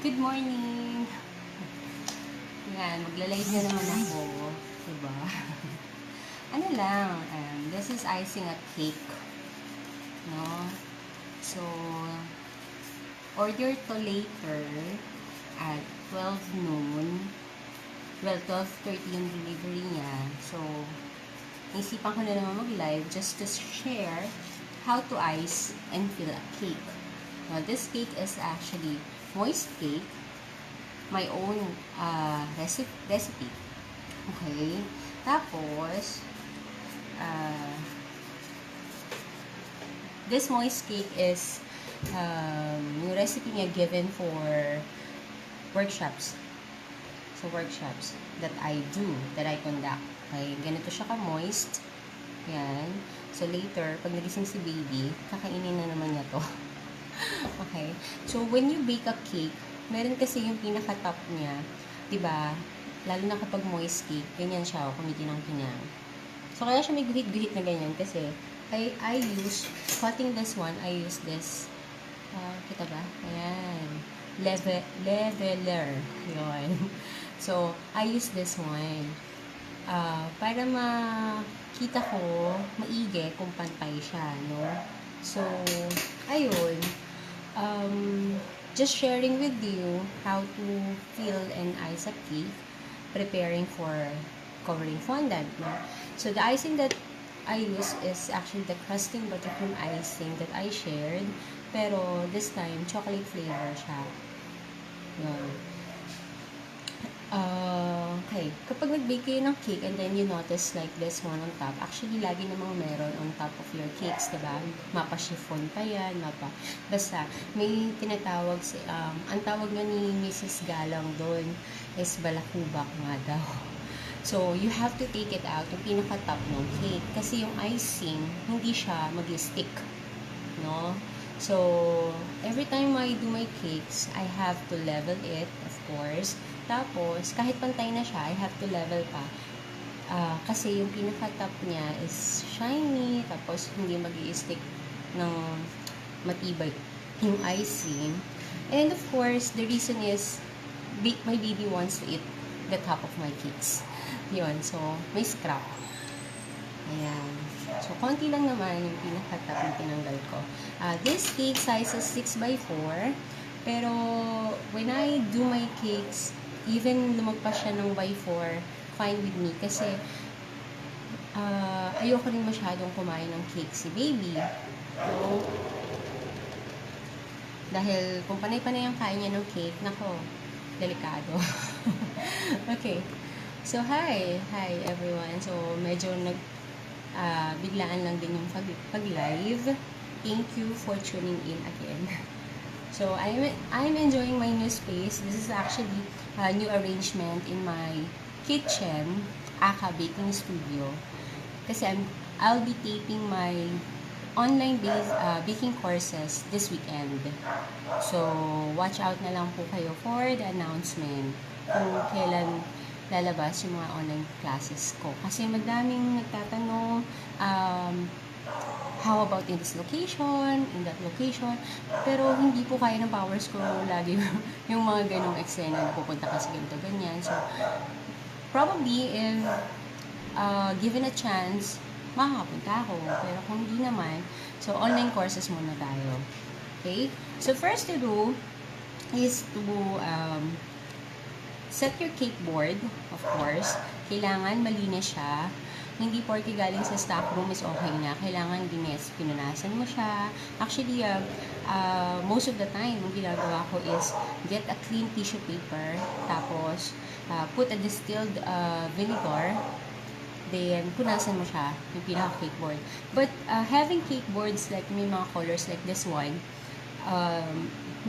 Good morning! Yan, magla-live na naman ako. Diba? Ano lang, this is icing at cake. No? So, order to later at 12 noon. Well, 12:30 yung delivery niya. So, naisipan ko na naman mag-live just to share how to ice and fill a cake. Now, this cake is actually moist cake, my own recipe. Okay? Tapos, this moist cake is yung recipe niya given for workshops. So, workshops that I do, that I conduct. Okay? Ganito siya ka-moist. Yan. So, later, pag nagising si baby, kakainin na naman niya to. Okay? So, when you bake a cake, meron kasi yung pinaka-top niya, 'di ba? Lalo na kapag moist cake, ganyan siya, kumikinang-kinang. So, kaya siya may guhit-guhit na ganyan kasi I use, cutting this one, I use this, kita ba? Ayan. Leveler. Yun. So, I use this one. Para makita ko, maigi kung pantay siya, no? So, ayun. Just sharing with you how to fill and ice a cake, preparing for covering fondant. No? So the icing that I use is actually the crusting buttercream icing that I shared, pero this time chocolate flavor siya. Yun. Okay, kapag nag-bake kayo ng cake and then you notice like this one on top, actually lagi namang meron on top of your cakes, diba? Mapa-chiffon pa yan, basta may tinatawag, ang tawag nga ni Mrs. Galang doon is balakubak nga daw. So, you have to take it out, yung pinaka-top ng cake, kasi yung icing, hindi siya mag-stick, no? So, every time I do my cakes, I have to level it, of course. Tapos, kahit pantay na siya, I have to level pa. Kasi yung pinaka-top niya is shiny, tapos hindi mag-i-stick ng matibay yung icing. And of course, the reason is, my baby wants to eat the top of my cakes. Yun, so, may scrap. Ayan. So, konti lang naman yung pinaka-top na tinanggal ko. This cake size is 6x4. Pero, when I do my cakes, even lumagpas siya ng by 4, fine with me. Kasi, ayoko rin masyadong kumain ng cake si baby. So, dahil kung panay-panay ang kain niya ng cake, nako, delikado. Okay. So, hi everyone. So, medyo biglaan lang din yung pag-live. Thank you for tuning in again. So, I'm enjoying my new space. This is actually a new arrangement in my kitchen, aka baking studio. Kasi I'll be taping my online-based baking courses this weekend. So, watch out na lang po kayo for the announcement kung kailan lalabas yung mga online classes ko. Kasi madaming nagtatanong, how about in this location, in that location, pero hindi po kaya ng powers ko lagi yung mga ganong eksena na pupunta kasi ganito, ganyan. So, probably, if given a chance, makakapunta ako. Pero kung hindi naman, so online courses muna tayo. Okay? So, first to do is to set your cake board, of course. Kailangan malinis siya. Hindi porke galing sa stock room is okay na. Kailangan pinunasan mo siya. Actually, most of the time, ang ginagawa ko is get a clean tissue paper, tapos put a distilled vinegar, then punasan mo siya, yung pinaka-cake board. But having cake boards like may mga colors like this one,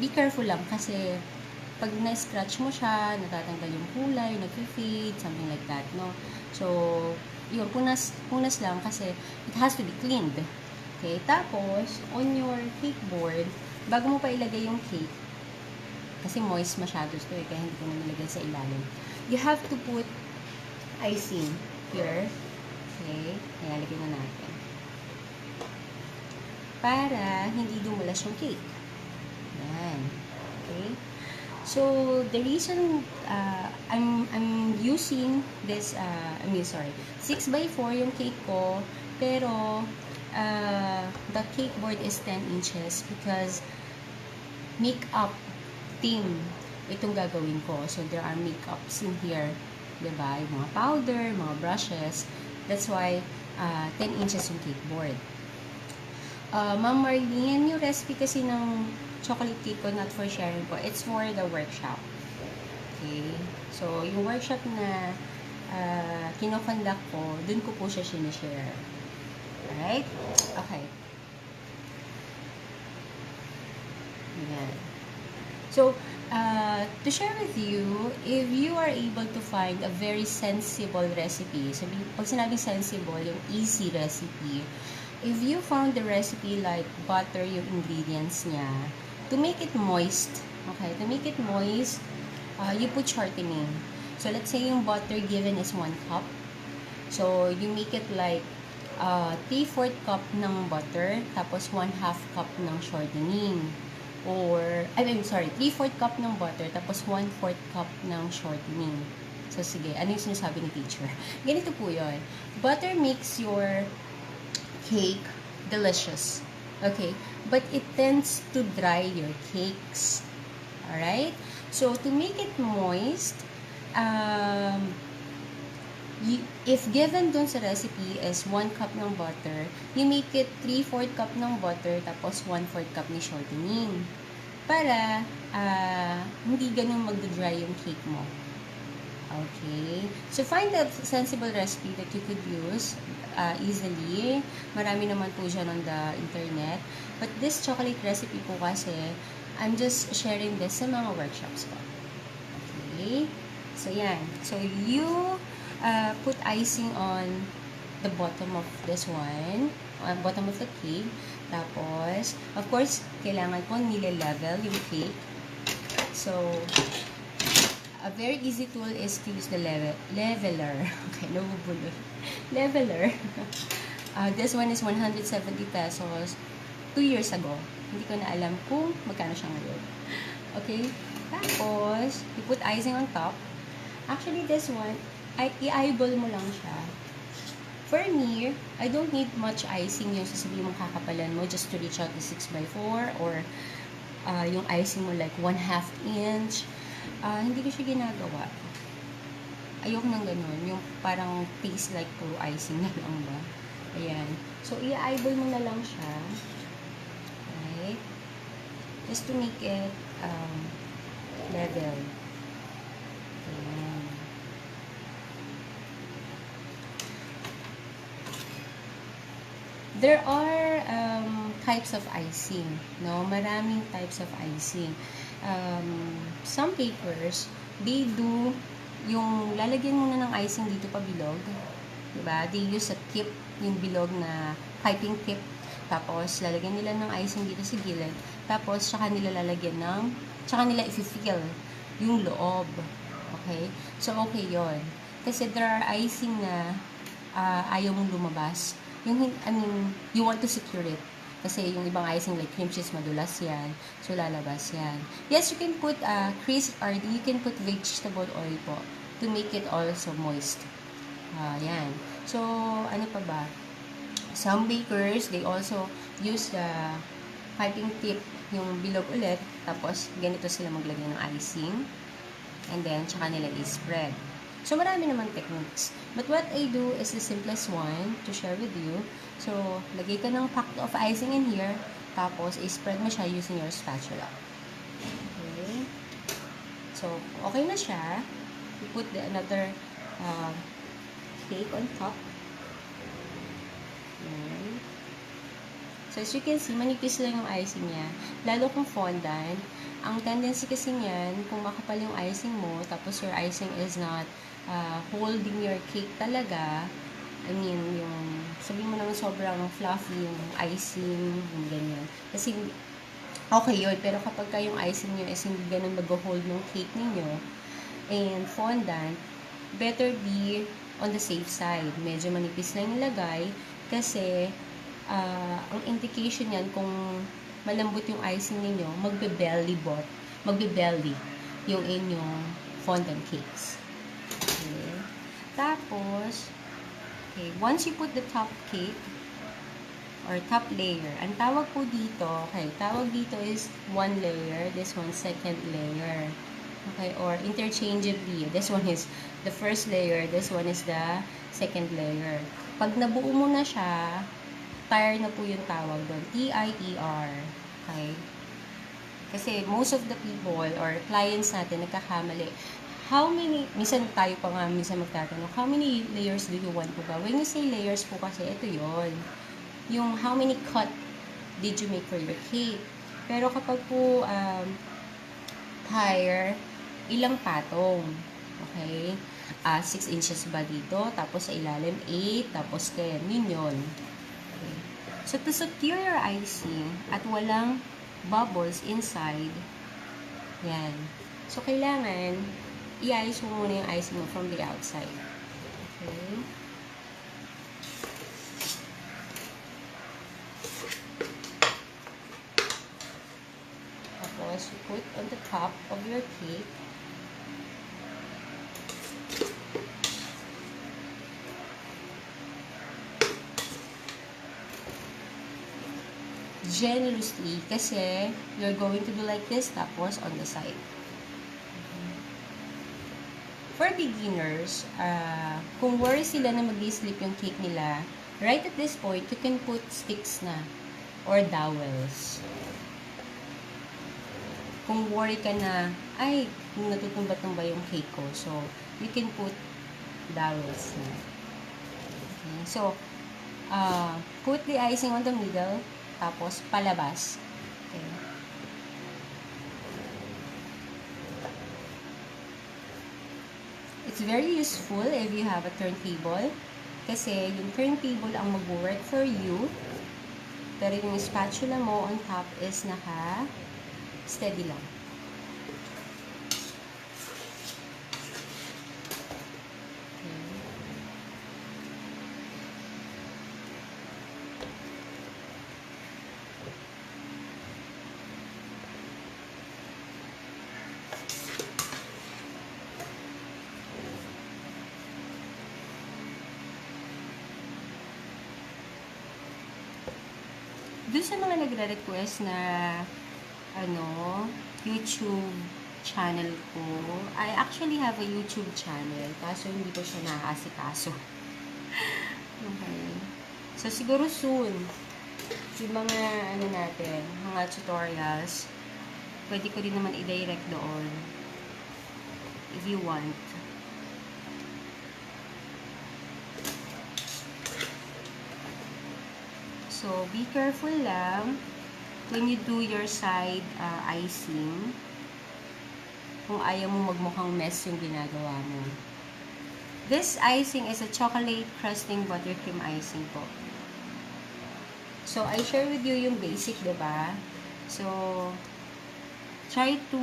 be careful lang kasi pag na-scratch mo siya, natatanggal yung kulay, nag-fade, something like that, no? So, yun, punas lang kasi it has to be cleaned. Okay, tapos, on your cake board, bago mo pa ilagay yung cake, kasi moist masyado ito kaya hindi ko na nilagay sa ilalim, you have to put icing here. Okay, nilagay na natin. Para hindi dumulas yung cake. Yan. Okay? So, the reason I'm using this, 6 by 4 yung cake ko, pero the cake board is 10 inches because makeup theme itong gagawin ko. So, there are makeups in here. Diba? Yung mga powder, mga brushes. That's why 10 inches yung cake board. Ma'am Marlene, yung recipe kasi ng chocolate cake ko, not for sharing po. It's for the workshop. Okay? So, yung workshop na kinoconduct ko, dun ko po siya sinishare. Alright? Okay. Ayan. So, to share with you, if you are able to find a very sensible recipe, pag sinabing sensible, yung easy recipe, if you found the recipe like butter yung ingredients niya, to make it moist, okay, to make it moist, you put shortening. So, let's say yung butter given is 1 cup. So, you make it like 3/4 cup ng butter, tapos 1/2 cup ng shortening. Or, 3/4 cup ng butter, tapos 1/4 cup ng shortening. So, sige, ano yung sinasabi ni teacher? Ganito po yun. Butter makes your cake delicious. Okay? But it tends to dry your cakes. Alright? So, to make it moist, if given dun sa recipe is 1 cup ng butter, you make it 3/4 cup ng butter, tapos 1/4 cup ni shortening. Para, hindi ganun magdadry yung cake mo. Okay? So, find a sensible recipe that you could use easily. Marami naman po dyan on the internet. But this chocolate recipe po kasi, I'm just sharing this sa mga workshops ko. Okay? So, yan. So, you put icing on the bottom of this one, bottom of the cake. Tapos, of course, kailangan po nile-level yung cake. So, a very easy tool is to use the leveler. Okay, nabubulol. Leveler. This one is 170 pesos 2 years ago. Hindi ko na alam kung magkano siya ngayon. Okay? Tapos, you put icing on top. Actually, this one, i-eyeball mo lang siya. For me, I don't need much icing yung sasabihin mong kakapalan mo just to reach out the 6 by 4 or yung icing mo like 1/2 inch. Hindi ko siya ginagawa. Ayoko nang ganun. Yung parang taste like puro icing na lang ba. Ayan. So, i-eyeball mo na lang siya. Right? Just to make it level. Ayan. There are types of icing, no? Maraming types of icing. Some papers, they do yung lalagyan muna ng icing dito pa bilog, diba? They use a tip, yung bilog na piping tip. Tapos, lalagyan nila ng icing dito sa gilid. Tapos, tsaka nila i-fill yung loob. Okay? So, okay yon. Kasi there are icing na ayaw mong lumabas. You want to secure it. Kasi yung ibang icing like cream cheese, madulas yan. So, lalabas yan. Yes, you can put you can put vegetable oil po to make it also moist. Yan. So, ano pa ba? Some bakers, they also use the piping tip, yung bilog ulit. Tapos, ganito sila maglagay ng icing. And then, tsaka nila i-spread. So, marami naman techniques. But what I do is the simplest one to share with you. So, lagay ka ng pack of icing in here. Tapos, i-spread mo siya using your spatula. Okay. So, okay na siya. You put another cake on top. Okay. So, as you can see, manipis lang yung icing niya. Lalo kung fondant, ang tendency kasi niyan, kung makapal yung icing mo, tapos your icing is not holding your cake talaga, I mean, yung, sabihin mo naman sobrang fluffy yung icing, yung ganyan. Kasi, okay yun, pero kapag yung icing nyo is hindi ganun mag-hold ng cake ninyo, and fondant, better be on the safe side. Medyo manipis lang nilagay, kasi, ang indication yan kung malambot yung icing ninyo, magbe-belly. yung inyong fondant cakes. Okay. Tapos, okay, once you put the top cake, or top layer, ang tawag po dito, okay, tawag dito is one layer, this one second layer. Okay, or interchangeably, this one is the first layer, this one is the second layer. Pag nabuo mo na siya, tire na po yung tawag doon, T-I-E-R. Okay? Kasi most of the people or clients natin nagkakamali. How many, minsan tayo pa nga, minsan magtatanong, how many layers do you want po ba? When you say layers po kasi, ito yon, yung how many cut did you make for your cake. Pero kapag po tire, ilang patong. Okay? 6 inches ba dito? Tapos sa ilalim, 8. Tapos 10. Yun. Okay. So, to secure your icing at walang bubbles inside, yan. So, kailangan i-ice mo muna yung icing mo from the outside. Okay? Tapos, you put on the top of your cake. Generously, kasi you're going to do like this, tapos on the side. For beginners, kung worry sila na mag-slip yung cake nila, right at this point, you can put sticks na or dowels. Kung worry ka na, ay, natutumba-tumba yung cake ko, so you can put dowels na. Okay. So, put the icing on the middle, tapos palabas. Okay. It's very useful if you have a turntable, kasi yung turntable ang mag-work for you, pero yung spatula mo on top is naka-steady lang. Doon sa mga nagre-request na YouTube channel ko, I actually have a YouTube channel, kaso hindi ko siya naaasikaso. Okay. So, siguro soon, yung mga natin, mga tutorials, pwede ko din naman i-direct doon if you want. So, be careful lang when you do your side icing. Kung ayaw mo magmukhang mess yung ginagawa mo. This icing is a chocolate crusting buttercream icing po. So, I share with you yung basic, diba? So, try to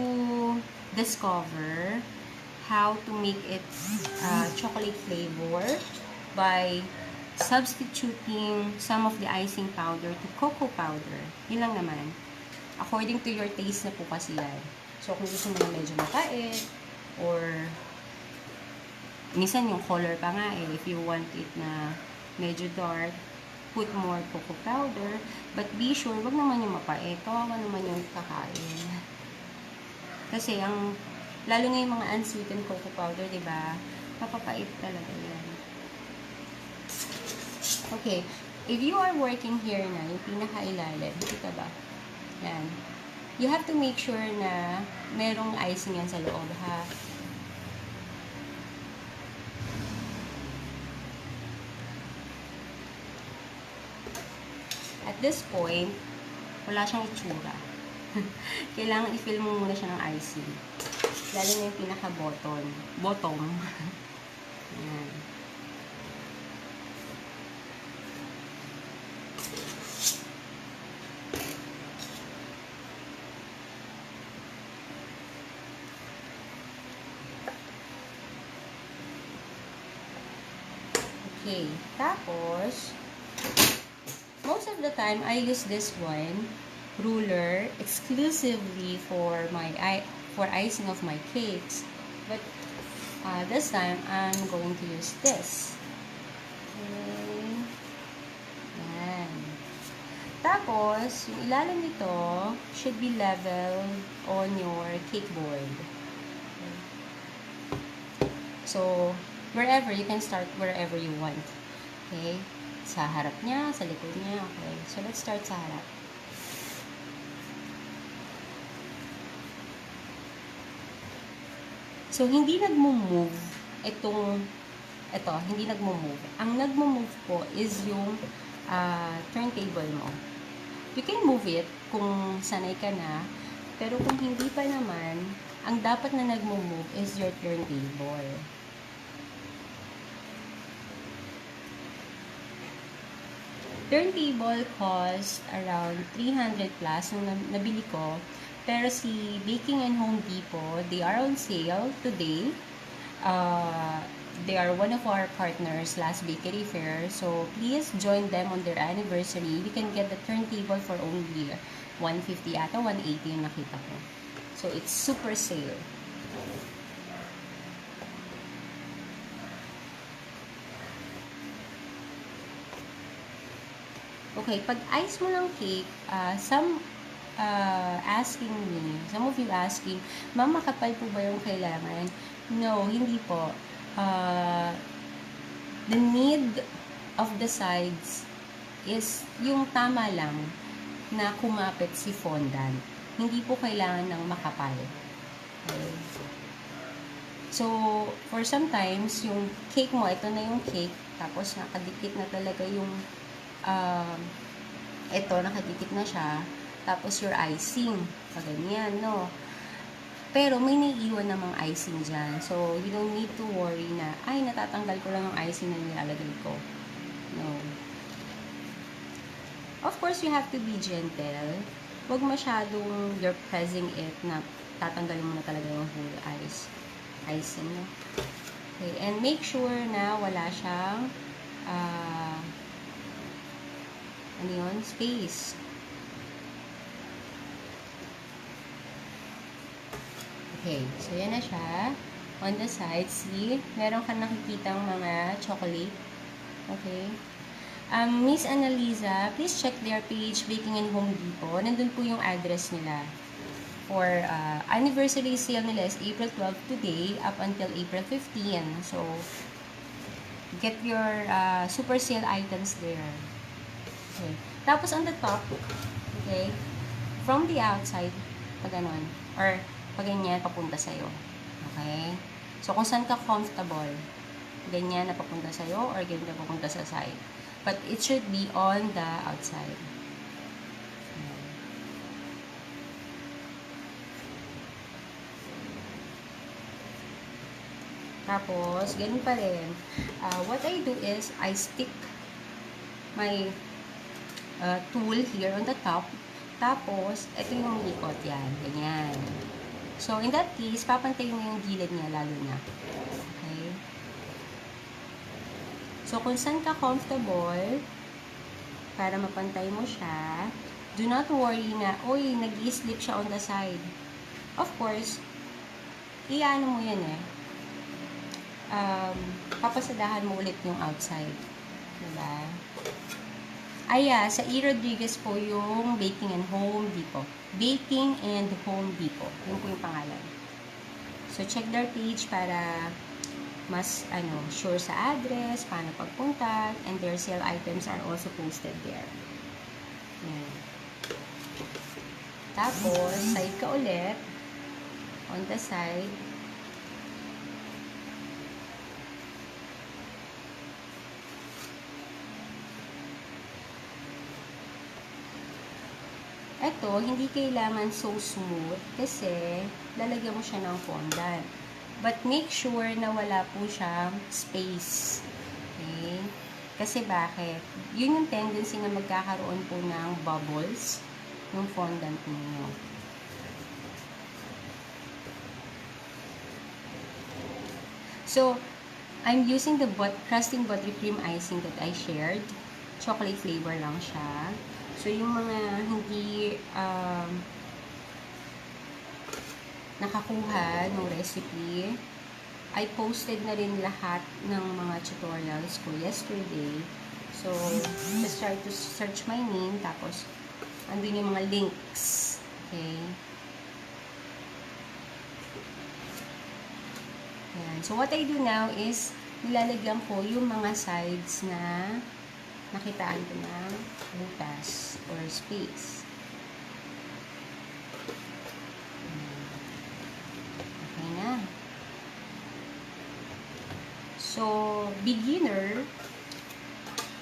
discover how to make it chocolate flavor by substituting some of the icing powder to cocoa powder. Yun lang naman. According to your taste na po kasi yan. So, kung gusto mo na medyo mapait, or minsan yung color pa nga if you want it na medyo dark, put more cocoa powder. But be sure, wag naman yung mapait. Kawawa naman yung kakain. Kasi lalo na yung mga unsweetened cocoa powder, diba? Mapapait talaga yan. Okay, if you are working here na, yung pinaka-ilalim, kita ba? Yan. You have to make sure na merong icing yan sa loob, ha? At this point, wala siyang itsura. Kailangan i-fill mo muna siya ng icing. Lalo na yung pinaka-bottom. Yan. Okay. Tapos, most of the time, I use this one, ruler, exclusively for for icing of my cakes. But this time, I'm going to use this. Okay. Yan. Tapos, yung ilalim nito should be level on your cake board. So, wherever, you can start wherever you want. Okay? Sa harap niya, sa likod niya. Okay. So, let's start sa harap. So, hindi nagmo-move ito, hindi nagmo-move. Ang nagmo-move po is yung turntable mo. You can move it kung sanay ka na, pero kung hindi pa naman, ang dapat na nagmo-move is your turntable. Turntable cost around 300 plus nung nabili ko. Pero si Baking and Home Depot, they are on sale today. They are one of our partners last bakery fair. So, please join them on their anniversary. You can get the turntable for only 150 ata, 180 yung nakita ko. So, it's super sale. Okay, pag ice mo ng cake, some of you asking, Ma'am, makapal po ba yung kailangan? No, hindi po. The need of the sides is yung tama lang na kumapit si fondant. Hindi po kailangan ng makapal. Okay. So, for sometimes, yung cake mo, ito na yung cake, tapos nakadikit na talaga yung ito, nakadikit na siya, tapos your icing, ganyan, no? Pero may naiiwan namang icing dyan. So, you don't need to worry na, ay, natatanggal ko lang ang icing na nilalagay ko. No. Of course, you have to be gentle. Huwag masyadong you're pressing it na tatanggalin mo na talaga yung whole icing. No? Okay, and make sure na wala siyang ano yun? Space. Okay, so yan na siya. On the side, see, meron ka nakikitang mga chocolate. Okay. Miss Annalisa, please check their page, Baking and Home Depot. Nandun po yung address nila. For anniversary sale nila is April 12 today up until April 15. So, get your super sale items there. Okay. Tapos on the top, okay, from the outside, pag ganon, or pag ganyan, papunta sa'yo. Okay? So, kung saan ka comfortable, ganyan na papunta sa'yo, or ganyan na papunta sa side. But it should be on the outside. Tapos, ganun pa rin. What I do is, I stick my tool here on the top. Tapos, ito yung likot yan. Ganyan. So, in that case, papantayin mo yung gilid niya lalo na. Okay? So, kung saan ka comfortable, para mapantay mo siya, do not worry na, oy, nag-i-slip siya on the side. Of course, iano mo yan eh. Papasadahan mo ulit yung outside. Diba? Sa E. Rodriguez po yung Baking and Home Depot. Baking and Home Depot. Yun po yung pangalan. So, check their page para mas, sure sa address, paano pagpunta, and their sale items are also posted there. Yan. Tapos, side ka ulit. On the side, ito, hindi kailangan so smooth kasi lalagyan mo siya ng fondant. But make sure na wala po siyang space. Okay? Kasi bakit? Yun yung tendency na magkakaroon po ng bubbles yung fondant ninyo. So, I'm using the crusting buttercream icing that I shared. Chocolate flavor lang siya. So, yung mga hindi nakakuha ng recipe. I posted na rin lahat ng mga tutorials ko yesterday. So, just try to search my name, tapos andun yung mga links. Okay? Yan. So, what I do now is, nilalagyan ko yung mga sides na nakitaan ko ng butas or space. Okay na. So, beginner,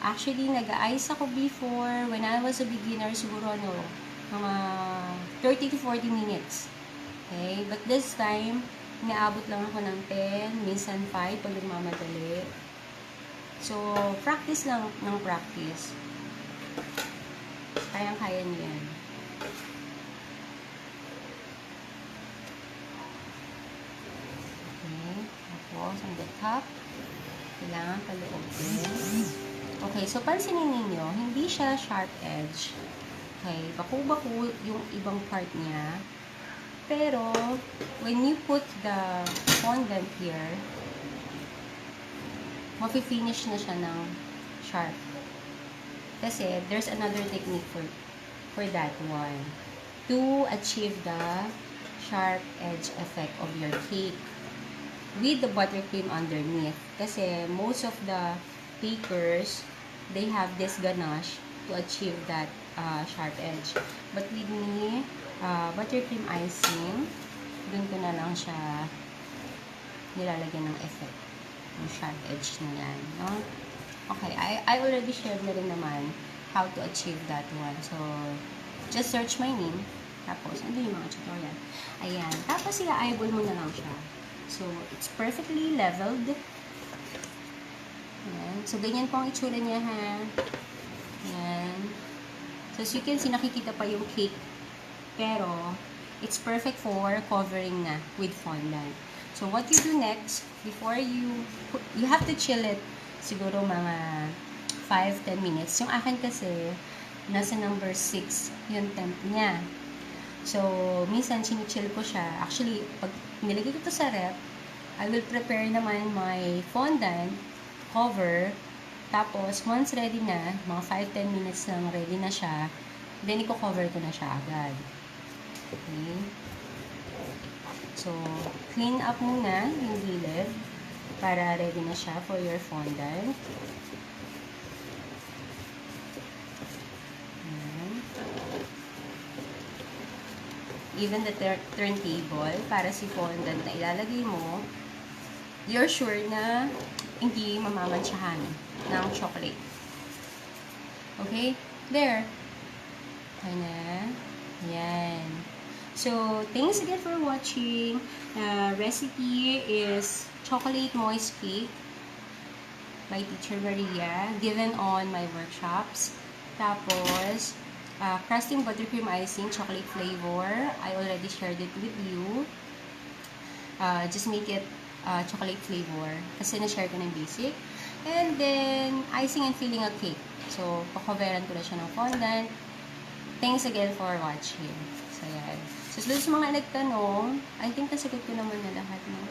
actually, nag-ice ako before. When I was a beginner, siguro mga 30 to 40 minutes. Okay? But this time, inaabot lang ako ng 10, minsan 5 pag nagmamadali. So, practice lang ng practice. Kayang-kaya niyo yan. Okay. Tapos, on the top, kailangan paloob din. Okay, so pansinin ninyo, hindi siya sharp edge. Okay, baku-baku yung ibang part niya. Pero, when you put the fondant here, mafi-finish na siya ng sharp. Kasi, there's another technique for that one. To achieve the sharp edge effect of your cake with the buttercream underneath. Kasi, most of the bakers, they have this ganache to achieve that sharp edge. But with me, buttercream icing, dun ko na lang siya nilalagyan ng effect. Yung sharp edge na yan. No? Okay, I already shared na rin naman how to achieve that one. So, just search my name. Tapos, ano yung mga tutorial. Ayan. Tapos, i-eyeball mo na lang siya. So, it's perfectly leveled. Ayan. So, ganyan po ang itsura niya, ha. Ayan. So, as you can see, nakikita pa yung cake. Pero, it's perfect for covering na with fondant. So, what you do next, before you have to chill it, siguro mga 5-10 minutes. Yung akin kasi, nasa number 6 yung temp niya. So, minsan, chinichill ko siya. Actually, pag nilagay ko to sa rep, I will prepare naman my fondant cover. Tapos, once ready na, mga 5-10 minutes lang ready na siya, then, i-cover ko na siya agad. Okay. So, clean up muna yung gilid para ready na siya for your fondant. Even the turntable, para si fondant na ilalagay mo, you're sure na hindi mamamansyahan ng chocolate. Okay? There. Okay na. Yan. So, thanks again for watching. The recipe is chocolate moist cake by Teacher Maria, given on my workshops. Tapos, crusting buttercream icing, chocolate flavor. I already shared it with you. Just make it chocolate flavor. Kasi na-share ko ng basic. And then, icing and filling a cake. So, pakoveran ko na siya ng fondant. Thanks again for watching. So, yan. So, sa mga nagtanong, I think nasagot ko naman na lahat, no?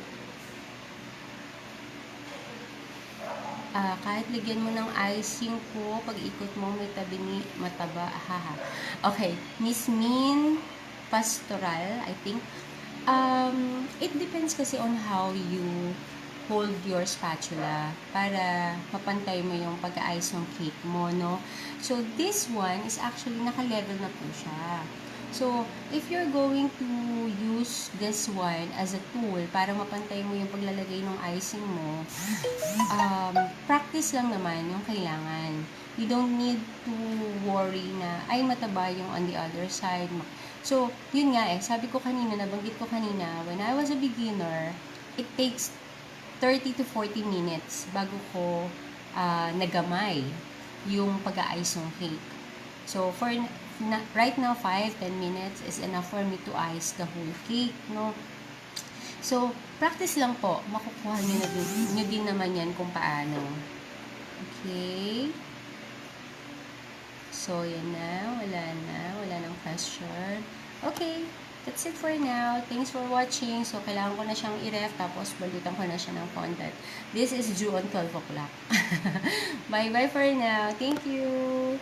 Kahit ligyan mo ng icing ko, pag ikot mo, may tabi ni mataba. Haha. Okay. Miss Min Pastoral, I think. It depends kasi on how you hold your spatula para mapantay mo yung pag-ice ng cake mo, no? So, this one is actually naka-level na po siya. So, if you're going to use this one as a tool para mapantay mo yung paglalagay ng icing mo, practice lang naman yung kailangan. You don't need to worry na, ay, mataba yung on the other side. So, yun nga sabi ko kanina, nabanggit ko kanina, when I was a beginner, it takes 30 to 40 minutes bago ko nagamay yung pag-a-ice ng cake. So, right now, 5-10 minutes is enough for me to ice the whole cake, no? So, practice lang po. Makukuha nyo din naman yan kung paano. Okay? So, yan na. Wala nang question. Okay. That's it for now. Thanks for watching. So, kailangan ko na siyang i-ref, tapos balutan ko na siya ng fondant. This is due on 12 o'clock. Bye-bye for now. Thank you!